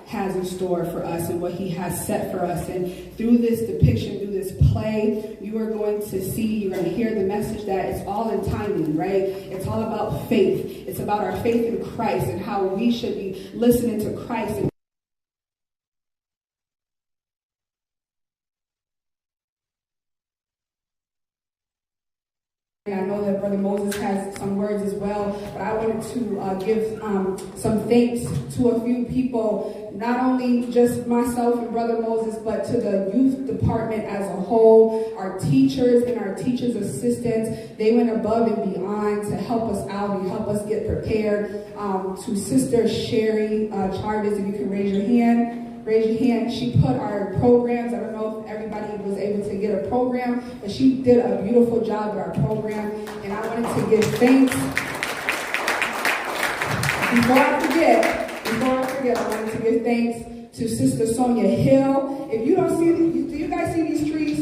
has in store for us and what he has set for us. And through this depiction, through this play, you are going to see, you're going to hear the message that it's all in timing, right? It's all about faith. It's about our faith in Christ and how we should be listening to Christ. And I know that Brother Moses has some words as well, but I wanted to give some thanks to a few people, not only just myself and Brother Moses, but to the youth department as a whole, our teachers and our teachers' assistants. They went above and beyond to help us out and help us get prepared. To Sister Sherry Charvis, if you can raise your hand. She put our programs, I don't know if everybody was able to get a program, but she did a beautiful job with our program. And I wanted to give thanks. Before I forget, I wanted to give thanks to Sister Sonia Hill. If you don't see, do you guys see these trees?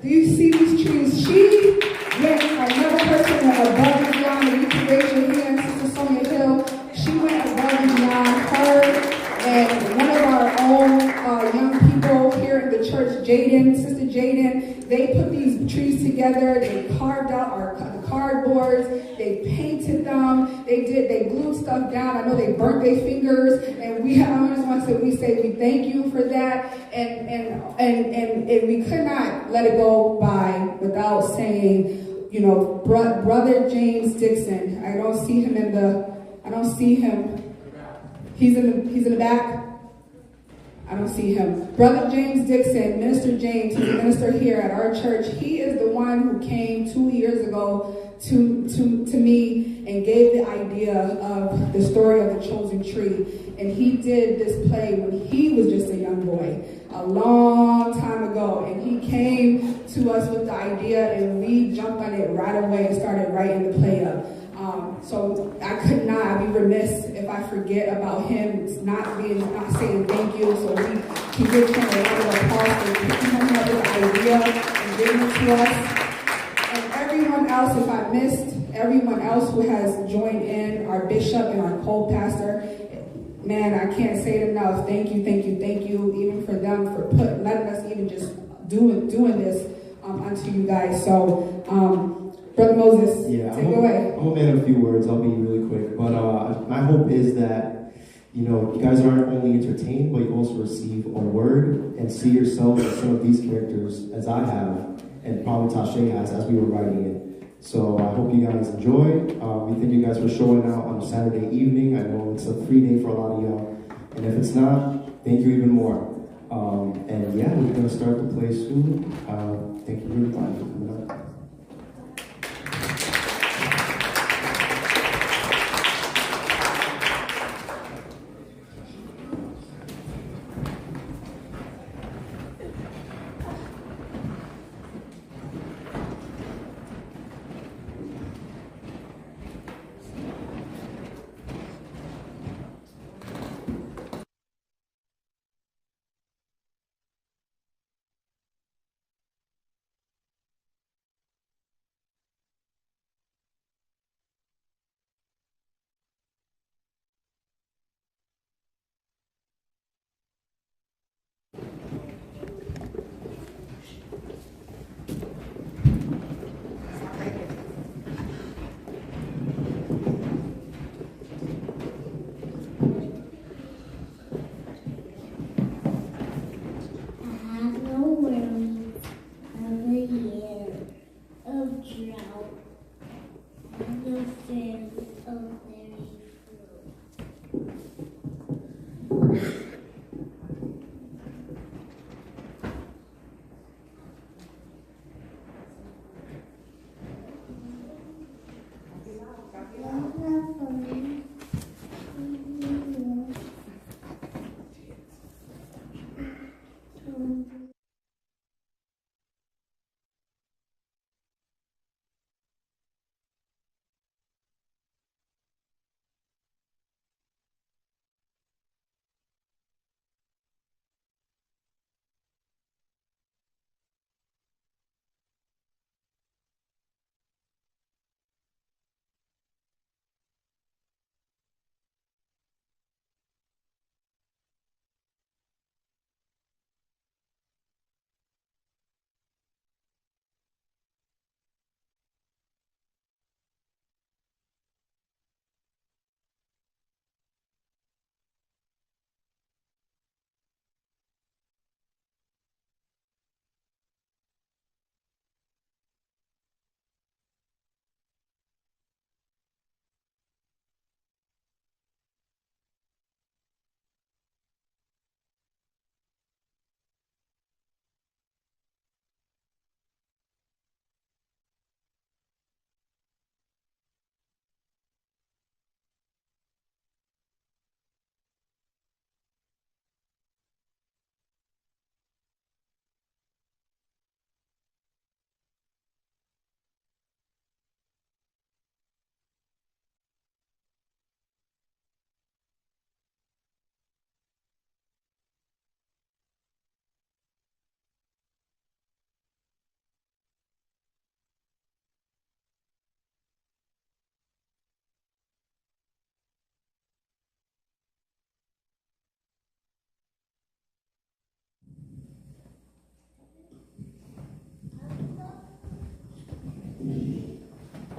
Do you see these trees? She went, another person went above and beyond, and you can raise your hand, Sister Sonia Hill. She went above and beyond her. And one of our own young people here in the church, Sister Jaden, they put these trees together. They carved out the cardboards. They painted them. They glued stuff down. I know they burnt their fingers. And I just want to say we thank you for that. And we could not let it go by without saying, Brother James Dixon. I don't see him. He's in the back. I don't see him. Brother James Dixon, Minister James, he's a minister here at our church. He is the one who came 2 years ago to me and gave the idea of the story of the chosen tree. And he did this play when he was just a young boy, a long time ago. And he came to us with the idea, and we jumped on it right away and started writing the play up. So I'd be remiss if I forget about him not saying thank you. So we can give him a round of applause for coming up with the idea and giving it to us. And everyone else, if I missed everyone else who has joined in, our bishop and our co-pastor, man, I can't say it enough. Thank you, even for them for letting us even just doing this unto you guys. So. Brother Moses, take it away. I'm going to add a few words. I'll be really quick. But my hope is that, you guys aren't only entertained, but you also receive a word and see yourself as some of these characters, as I have, and probably Tashe has, as we were writing it. So I hope you guys enjoy. We thank you guys for showing out on a Saturday evening. I know it's a free day for a lot of y'all. And if it's not, thank you even more. And yeah, we're going to start the play soon. Thank you for your time for coming up.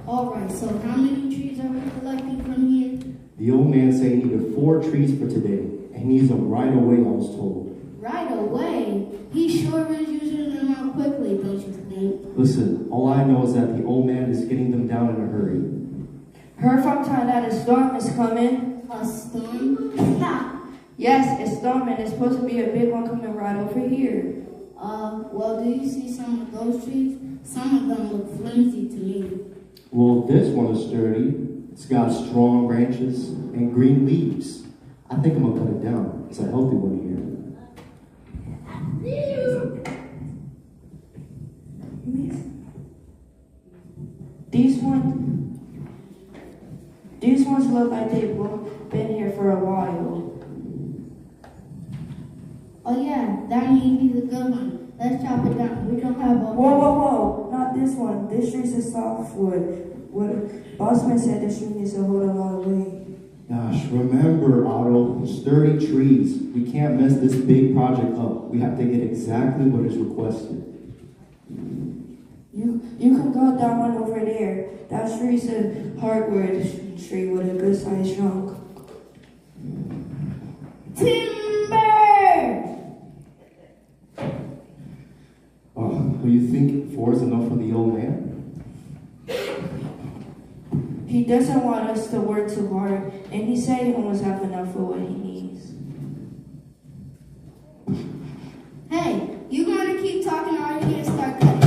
Alright, so how many trees are we collecting from here? The old man said he needed 4 trees for today, and he needs them right away, I was told. Right away? He sure is using them out quickly, don't you think? Listen, all I know is that the old man is getting them down in a hurry. Heard from town that a storm is coming. A storm? Yes, it's storming. It's supposed to be a big one coming right over here. Well, do you see some of those trees? Some of them look flimsy to me. Well, this one is sturdy. It's got strong branches and green leaves. I think I'm gonna cut it down. It's a healthy one here. These ones look like they've been here for a while. Oh yeah, that means he's a good one. Let's chop it down. We don't have a... Whoa, not this one. This tree is softwood. What Bossman said this tree needs to hold a lot of weight. Gosh, remember, Otto, sturdy trees. We can't mess this big project up. We have to get exactly what is requested. You can go down one over there. That tree's a hardwood tree with a good sized trunk. Timber! Oh, do you think 4 is enough for the old man? He doesn't want us to work too hard, and he said he almost have enough for what he needs. Hey, you going to keep talking or are you going to start cutting?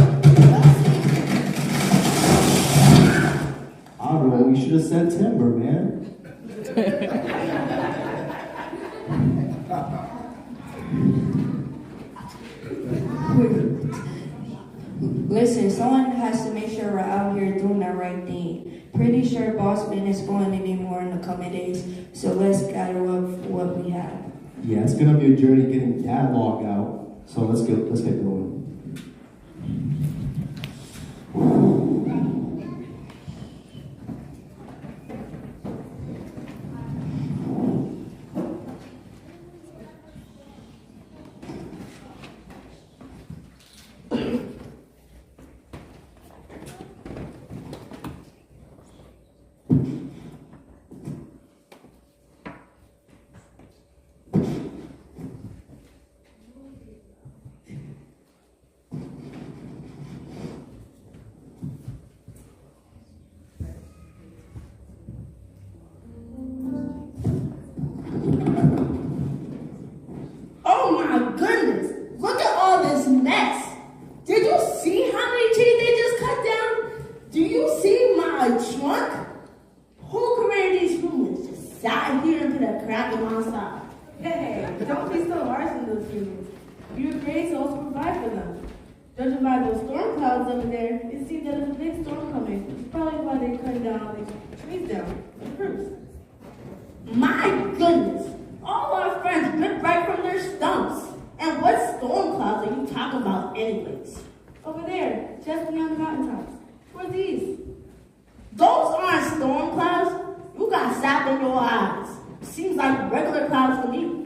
Otto, you should have said timber, man. Listen, someone has to make sure we're out here doing the right thing. Pretty sure Bossman is going to need more in the coming days, so let's gather up what we have. Yeah, it's gonna be a journey getting that log out. So let's get going. Oh my goodness! Look at all this mess! Did you see how many trees they just cut down? Do you see my trunk? Who created these humans? Just sat here and put a crack in my side. Hey, don't be so harsh on those humans. You were created to also provide for them. Judging by those storm clouds over there, it seems that there's a big storm coming. It's probably why they cut down all these trees down first. My goodness! All our friends ripped right from their stumps. And what storm clouds are you talking about anyways? Over there, just beyond the mountaintops. What are these? Those aren't storm clouds. You got sap in your eyes. Seems like regular clouds to me.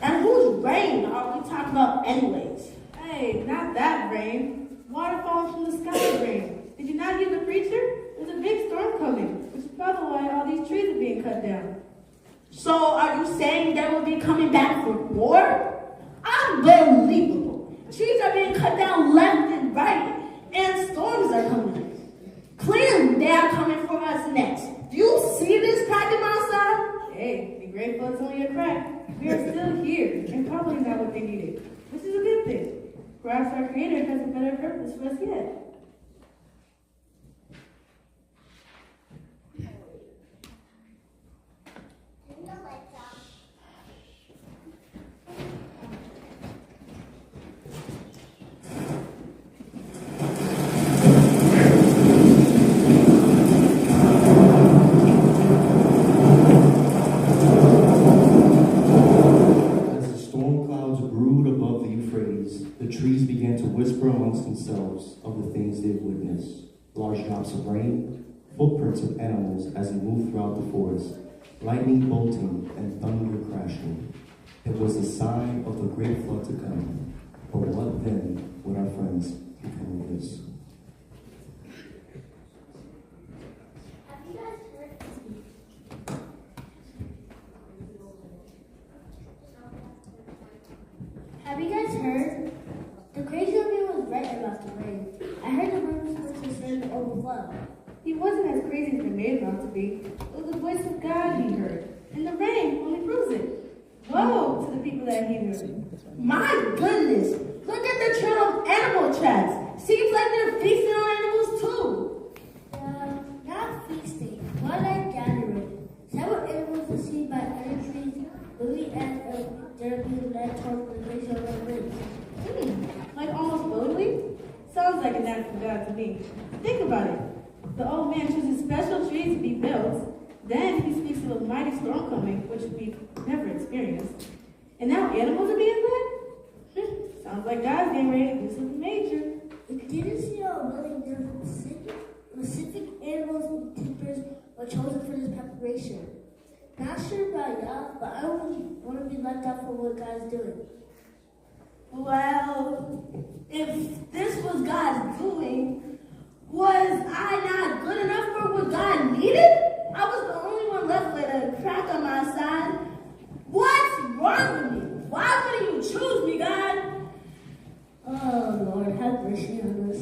And whose rain are we talking about anyways? Hey, not that rain. Water falls from the sky rain. Did you not hear the preacher? There's a big storm coming, which is probably why all these trees are being cut down. So are you saying they will be coming back for more? Unbelievable. Trees are being cut down left and right, and storms are coming. Clearly they are coming for us next. Do you see this crack in my side? Hey, be grateful it's only a crack. We are still here, and probably not what they needed, which is a good thing. Perhaps our Creator has a better purpose for us yet. As the storm clouds brewed above the Euphrates, the trees began to whisper amongst themselves of the things they've witnessed. Large drops of rain, footprints of animals as they moved throughout the forest, lightning bolting and thunder crashing. It was a sign of the great flood to come. But what then would our friends become of this? flow. He wasn't as crazy as they made him out to be. It was the voice of God he heard. And the rain only proves it. Woe to the people that he heard. My goodness, look at the trail of animal tracks. Seems like they're feasting on animals too. Not feasting, more like gathering. Several animals were seen by other trees, moving as they're being led towards the place of their roots. Like almost boldly? Sounds like an act from God to me. Think about it. The old man chooses special trees to be built. Then he speaks of a mighty storm coming, which we've never experienced. And now animals are being led? Sounds like God's getting ready to do something major. It didn't see how many specific animals and keepers were chosen for this preparation. Not sure about y'all, but I wouldn't want to be left out for what God's doing. Well, if this was God's doing, was I not good enough for what God needed? I was the only one left with a crack on my side. What's wrong with me? Why wouldn't you choose me, God? Oh, Lord, have mercy on us.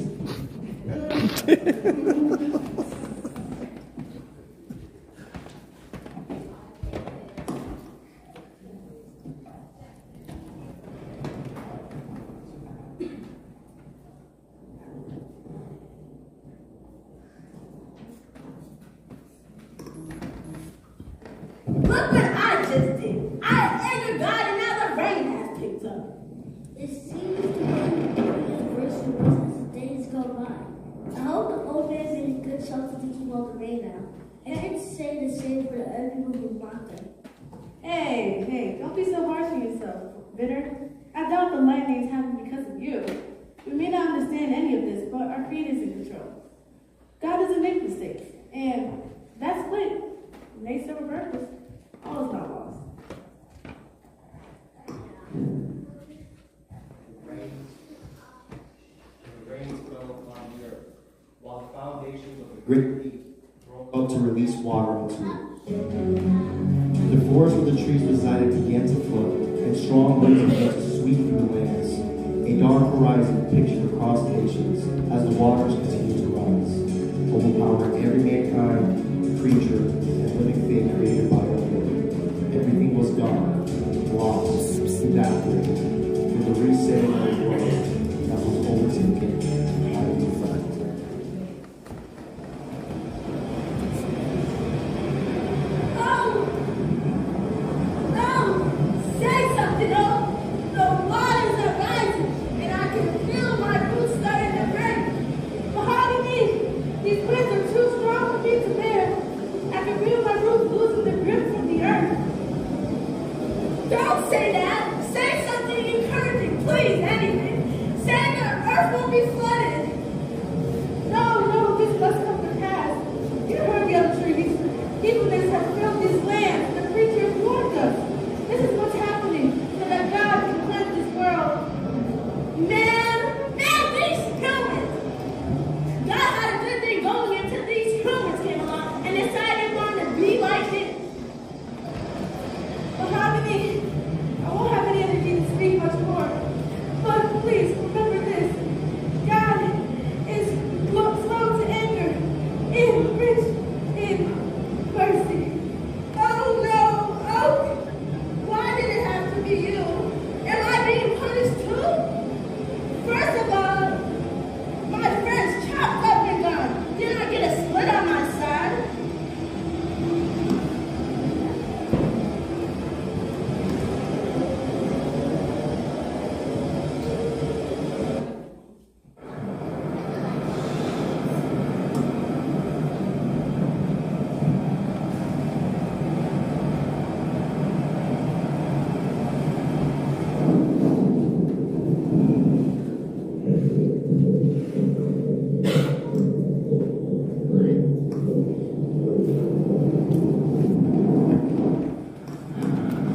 Look what I just did. I angered God and now the rain has picked up. It seems to be getting worse and worse as the days go by. I hope the old man made a good shelter to keep all the rain out. And I can say the same for the other people who want them. Hey, don't be so harsh on yourself, bitter. I doubt the lightning is happening because of you. We may not understand any of this, but our Creator's in control. God doesn't make mistakes, and that's good. When they serve a purpose, all is not lost. The rains fell upon the earth, while the foundations of the great deep broke up to release water into it. The forest where the trees resided began to float, and strong winds began to sweep through the lands. A dark horizon pictured across nations as the waters continued to rise, overpowering every mankind, creature, and living thing created by our Lord. Everything was gone, lost, evaporated, for the resetting of the world that was overtaken by the flood. Say something, oh! The waters are rising, and I can feel my roots starting to break. Mahogany, these winds are too strong for me to bear. I can feel my roots losing their grip from the earth. Don't say that. Say something encouraging, please, anything. Say the earth won't be flooded. No, this must come to pass. You heard the other trees. Evilness has filled this land. The creatures warned us. This is what's happening, so that God can cleanse this world. Man, these humans. God had a good thing going until these humans came along and decided they wanted to be like it. Mahogany, I won't have any energy to speak much more. But please, remember this. God is slow to anger and rich in mercy. Oh no! Oh! Why did it have to be you? Am I being punished too? First of all, my friend's chopped up and gone. Didn't I get a split on my side?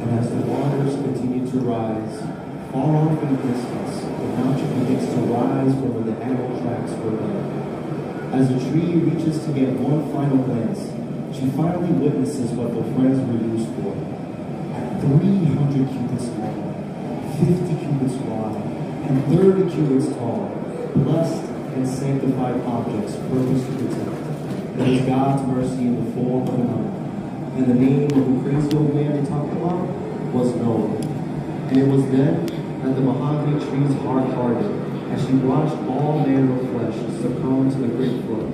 And as the waters continue to rise, far off in the distance, the mountain begins to rise from where the animal tracks were laid. As the tree reaches to get one final glance, she finally witnesses what the friends were used for. At 300 cubits long, 50 cubits wide, and 30 cubits tall, blessed and sanctified objects purposed to protect It is God's mercy in the form of another. And the name of the crazy old man they talked about was Noah. And it was then that the mahogany tree's heart hardened as she watched all manner of flesh succumb to the great flood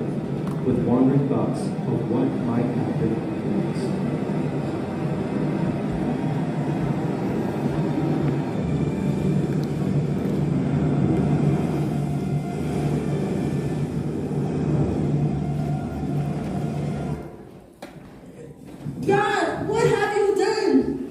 with wandering thoughts of what might happen next. God, what have you done?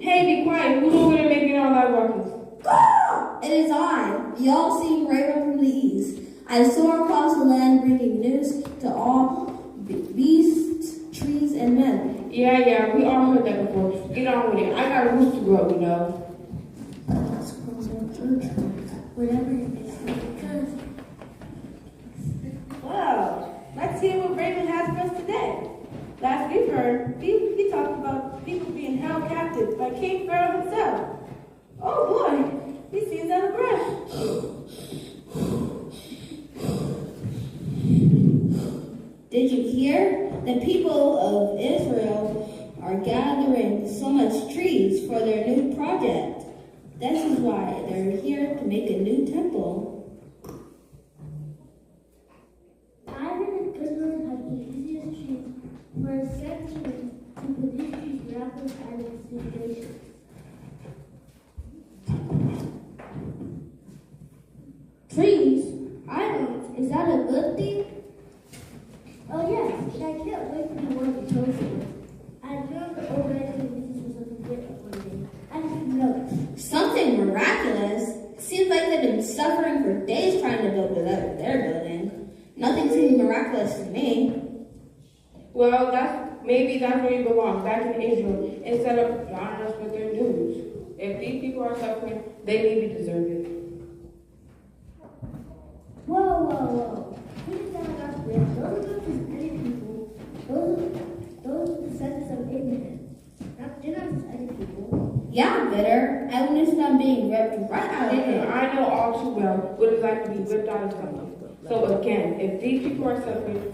Hey, be quiet. Who's over there making all that ruckus? It is I, the all-seeing raven from the east. I soar across the land, bringing news to all beasts, trees, and men. Yeah, we all heard that before. Get on with it. I got a rooster to grow, you know. Whatever it is. Well, let's hear what Raven has for us today. Last we've heard, he talked about people being held captive by King Pharaoh himself. Oh boy, he seems out of breath. Did you hear? The people of Israel are gathering so much trees for their new project. This is why they're here to make a new temple. Ivan and Goodman have the easiest trees for centuries to produce these miraculous items situations. Trees? Islands? Is that a good thing? Oh yes, and I can't wait to be one of the chosen. I learned already this was something different one day. I didn't know. Something miraculous? Seems like they've been suffering for days trying to build whatever they're building. Nothing seems miraculous to me. Well, maybe that's where you belong, back in Israel, instead of honoring us with their dues. If these people are suffering, they maybe deserve it. Whoa. Please don't got this. Those are just any people. Those are descendants of Abraham. They're not just any people. Yeah, bitter. I witnessed them being ripped right out of it. I know all too well what it's like to be ripped out of something. So again, if these people are suffering,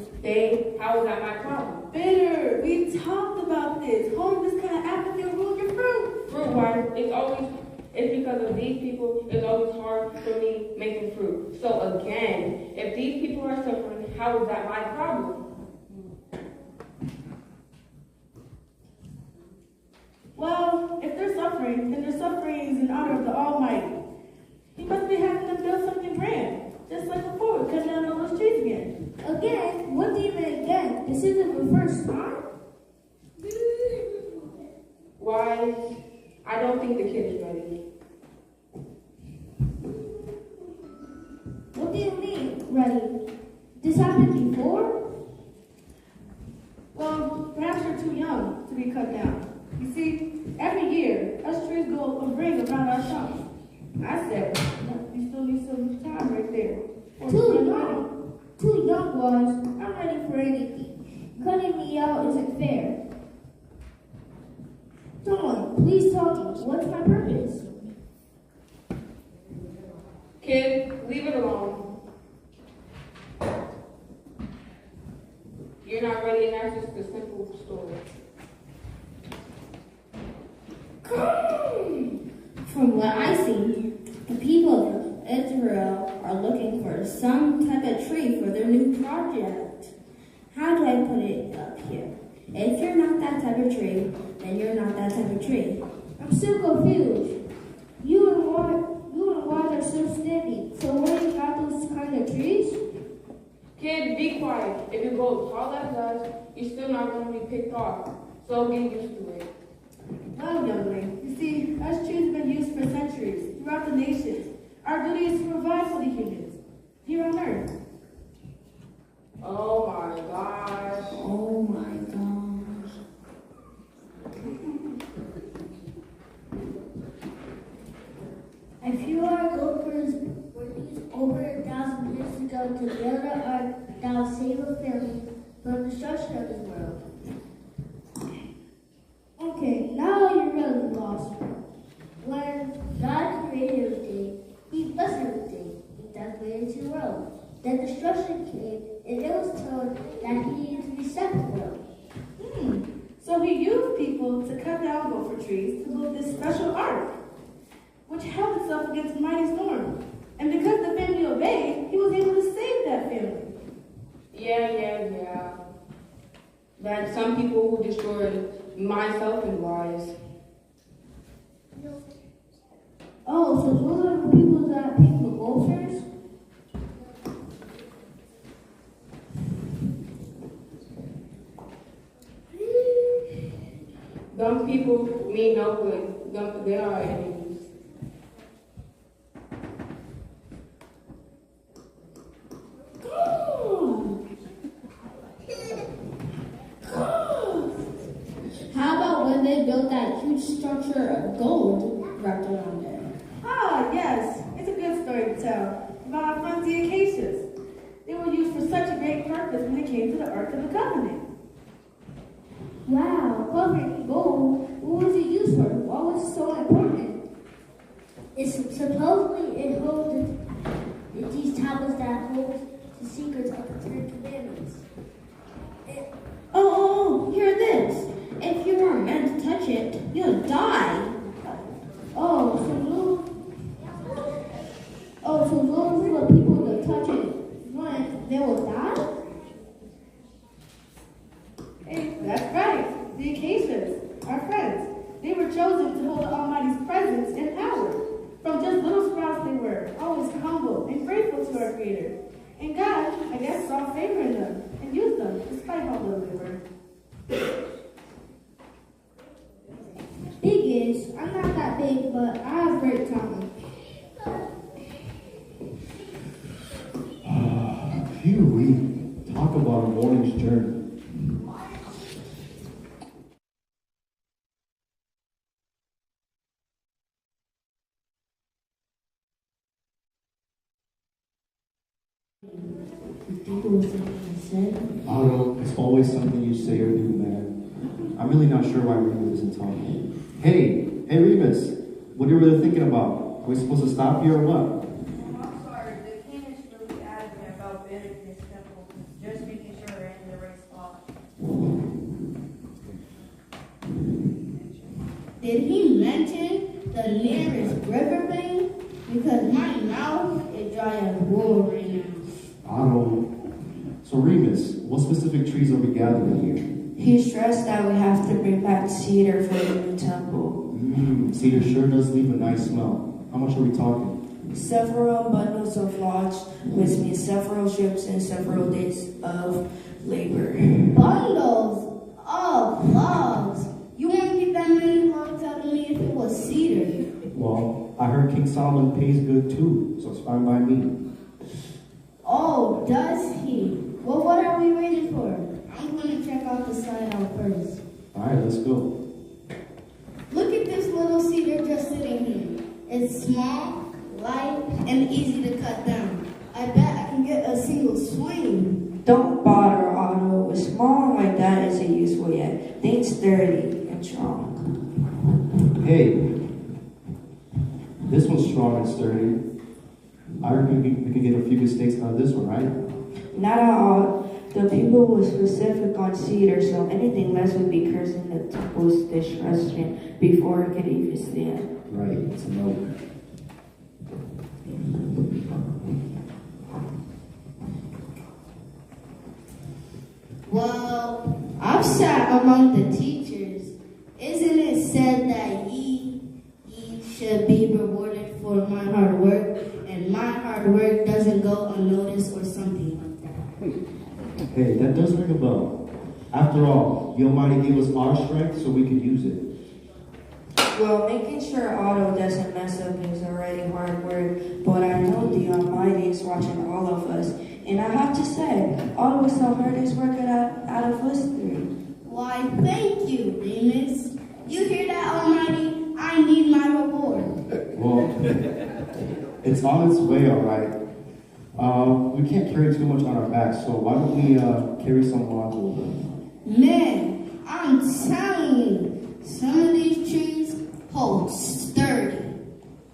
how is that my problem? Bitter, we talked about this. Home, this kind of apathy will ruin your fruit. Fruit-wise, it's because of these people, it's always hard for me making fruit. So again, if these people are suffering, how is that my problem? Well, if they're suffering, then their suffering is in honor of the Almighty. He must be having them build something grand, just like before, cutting down all those trees again. Again? What do you mean again? This isn't the first time. Why? I don't think the kid is ready. What do you mean, ready? This happened before? Well, perhaps you're too young to be cut down. You see, every year, us trees go a ring around our trunks. I said, you still need some time right there. Too young, boys. I'm ready for anything. Cutting me out isn't fair. Someone, please tell me, what's my purpose? Kid, leave it alone. You're not ready, and that's just a simple story. From what I see, the people of Israel are looking for some type of tree for their new project. How do I put it up here? If you're not that type of tree, then you're not that type of tree. I'm still confused. You and Wad are still standing. So what you got those kind of trees? Kid, be quiet. If you go tall as us, you're still not going to be picked off. So get used to it. Well, youngling, you see, us trees have been used for centuries throughout the nations. Our duty is to provide for the humans here on earth. Oh my gosh. Oh my God. destruction of this world. Okay, now you're really lost. When God created everything, He blessed everything. He created the world. Then destruction came, and it was told that He needed to reset the world. So he used people to cut down gopher trees to build this special ark, which held itself against a mighty storm. And because the family obeyed, he was able to save that family. Yeah. That some people who destroyed myself and lies. Oh, so those are the people that picked the gophers? Some people mean no good. They are enemies. How about when they built that huge structure of gold wrapped around it? Ah, yes. It's a good story to tell about our friends the Acacias. They were used for such a great purpose when they came to the Ark of the Covenant. Wow, covered in gold. What was it used for? Why was it so important? It's supposedly it holds these tablets that hold the secrets of the Ten Commandments. Oh, hear this. If you weren't meant to touch it, you'll die. Oh, so those are the people that touch it when they will die? Hey, that's right. The Acacias, our friends, they were chosen to hold the Almighty's presence and power. From just little sprouts they were, always humble and grateful to our Creator. And God, I guess, saw favor in them and used them despite how little they were. Biggest, I'm not that big, but I have great talent. Here we talk about a morning's journey. Otto, it's always something you say or do, man. I'm really not sure why Remus isn't talking. Hey, Remus, what are you really thinking about? Are we supposed to stop here or what? I'm sorry, the king is really adamant about building this temple, just making sure we're in the right spot. Did he mention the nearest river bank? Because my mouth is dry as wool right now. Otto. So Remus, what specific trees are we gathering here? He stressed that we have to bring back cedar for the new temple. Cedar sure does leave a nice smell. How much are we talking? Several bundles of logs, which means several trips and several days of labor. Bundles of logs. You won't get that many logs out of me if it was cedar. Well, I heard King Solomon pays good too, so it's fine by me. Oh, does he? Well, what are we waiting for? I'm going to check out the side out first. Alright, let's go. Look at this little cedar just sitting here. It's small, light, and easy to cut down. I bet I can get a single swing. Don't bother, Otto. A small one like that isn't useful yet. Think sturdy and strong. Hey, this one's strong and sturdy. I reckon we can get a few good steaks out of this one, right? Not at all. The people were specific on cedar, so anything less would be cursing the temple's destruction before it could even stand. Right, it's a no. Well, I've sat among the teachers. Isn't it said that ye should be rewarded for my hard work, and my hard work doesn't go unnoticed or something like that? Hey, that does ring a bell. After all, the Almighty gave us our strength so we could use it. Well, making sure Otto doesn't mess up is already hard work, but I know the Almighty is watching all of us. And I have to say, Otto is the hardest worker out of us three. Why, thank you, Remus. You hear that, Almighty? I need my reward. Well, it's on its way, alright. We can't carry too much on our backs, so why don't we carry some logs over? Man, I'm telling you, some of these trees hold sturdy.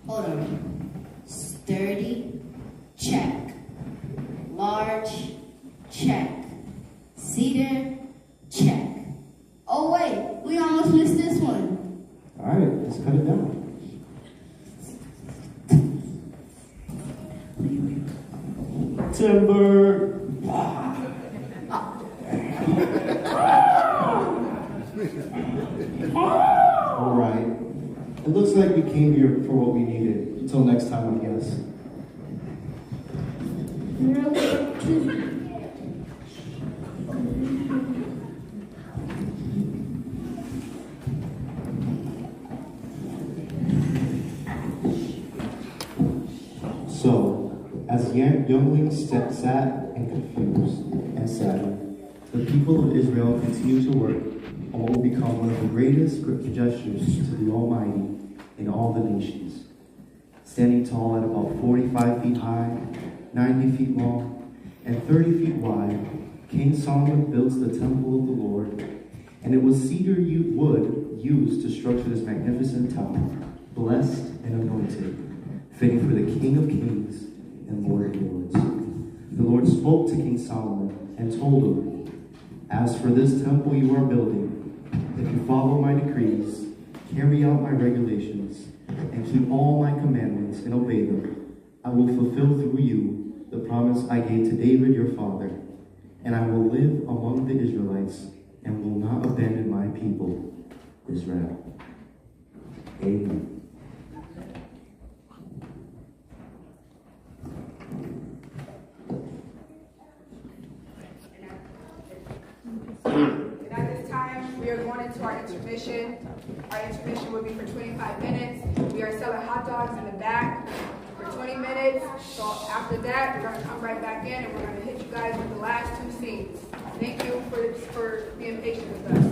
Hold on. Sturdy, check. Large, check. Cedar, check. Oh wait, we almost missed this one. All right, let's cut it down. Timber. All right. It looks like we came here for what we needed. Until next time, I guess. So, as younglings sat and confused and saddened, the people of Israel continued to work on what will become one of the greatest gestures to the Almighty in all the nations. Standing tall at about 45 feet high, 90 feet long, and 30 feet wide, King Solomon built the temple of the Lord, and it was cedar wood used to structure this magnificent tower, blessed and anointed, fitting for the King of Kings and Lord of Lords. The Lord spoke to King Solomon and told him, "As for this temple you are building, if you follow my decrees, carry out my regulations, and keep all my commandments and obey them, I will fulfill through you the promise I gave to David your father, and I will live among the Israelites and will not abandon my people, Israel." Amen. And at this time, we are going into our intermission. Our intermission will be for 25 minutes. We are selling hot dogs in the back for 20 minutes. So after that, we're going to come right back in and we're going to hit you guys with the last two scenes. Thank you for being patient with us.